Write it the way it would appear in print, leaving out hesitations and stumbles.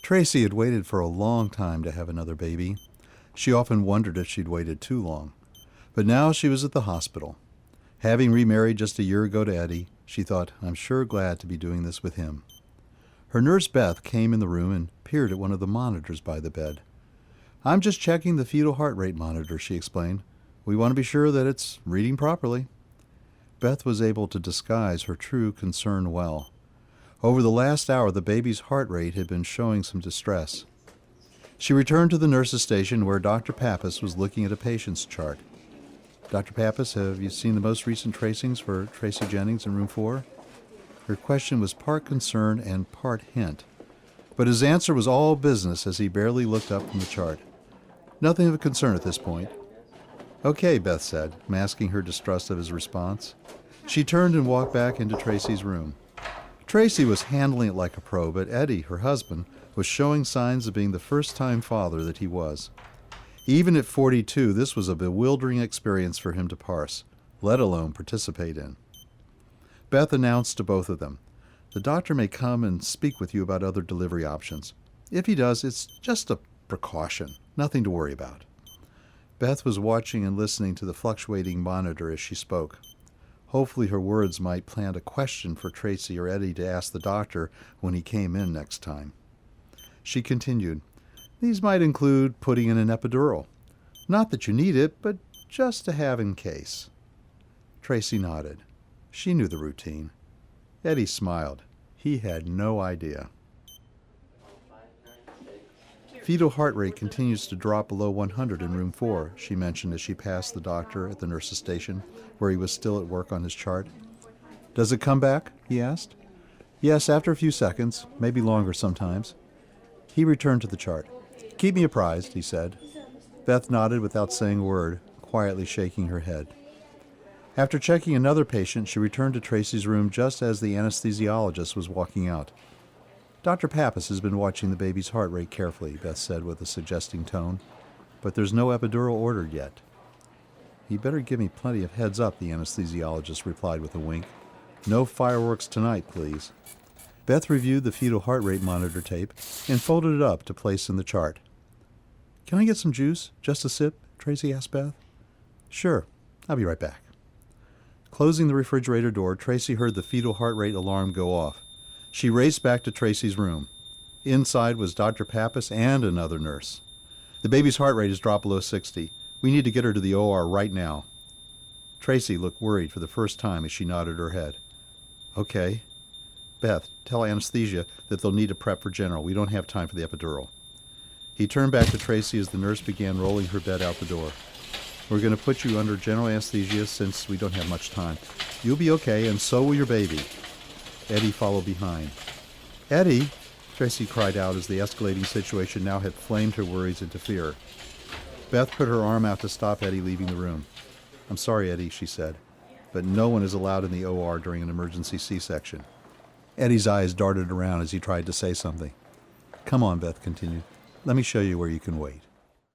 Tracy had waited for a long time to have another baby. She often wondered if she'd waited too long. But now she was at the hospital. Having remarried just a year ago to Eddie, she thought, I'm sure glad to be doing this with him. Her nurse Beth came in the room and peered at one of the monitors by the bed. I'm just checking the fetal heart rate monitor, she explained. We want to be sure that it's reading properly. Beth was able to disguise her true concern well. Over the last hour, the baby's heart rate had been showing some distress. She returned to the nurse's station where Dr. Pappas was looking at a patient's chart. Dr. Pappas, have you seen the most recent tracings for Tracy Jennings in room 4? Her question was part concern and part hint, but his answer was all business as he barely looked up from the chart. Nothing of concern at this point. Okay, Beth said, masking her distrust of his response. She turned and walked back into Tracy's room. Tracy was handling it like a pro, but Eddie, her husband, was showing signs of being the first-time father that he was. Even at 42, this was a bewildering experience for him to parse, let alone participate in. Beth announced to both of them, the doctor may come and speak with you about other delivery options. If he does, it's just a precaution, nothing to worry about. Beth was watching and listening to the fluctuating monitor as she spoke. Hopefully her words might plant a question for Tracy or Eddie to ask the doctor when he came in next time. She continued, these might include putting in an epidural. Not that you need it, but just to have in case. Tracy nodded. She knew the routine. Eddie smiled. He had no idea. Fetal heart rate continues to drop below 100 in room 4, she mentioned as she passed the doctor at the nurse's station, where he was still at work on his chart. Does it come back? He asked. Yes, after a few seconds, maybe longer sometimes. He returned to the chart. Keep me apprised, he said. Beth nodded without saying a word, quietly shaking her head. After checking another patient, she returned to Tracy's room just as the anesthesiologist was walking out. Dr. Pappas has been watching the baby's heart rate carefully, Beth said with a suggesting tone, but there's no epidural ordered yet. You'd better give me plenty of heads up, the anesthesiologist replied with a wink. No fireworks tonight, please. Beth reviewed the fetal heart rate monitor tape and folded it up to place in the chart. Can I get some juice? Just a sip? Tracy asked Beth. Sure. I'll be right back. Closing the refrigerator door, Tracy heard the fetal heart rate alarm go off. She raced back to Tracy's room. Inside was Dr. Pappas and another nurse. The baby's heart rate has dropped below 60. We need to get her to the OR right now. Tracy looked worried for the first time as she nodded her head. Okay. Beth, tell anesthesia that they'll need to prep for general. We don't have time for the epidural. He turned back to Tracy as the nurse began rolling her bed out the door. We're going to put you under general anesthesia since we don't have much time. You'll be okay, and so will your baby. Eddie followed behind. Eddie, Tracy cried out as the escalating situation now had flamed her worries into fear. Beth put her arm out to stop Eddie leaving the room. I'm sorry, Eddie, she said, but no one is allowed in the OR during an emergency C-section. Eddie's eyes darted around as he tried to say something. Come on, Beth continued. Let me show you where you can wait.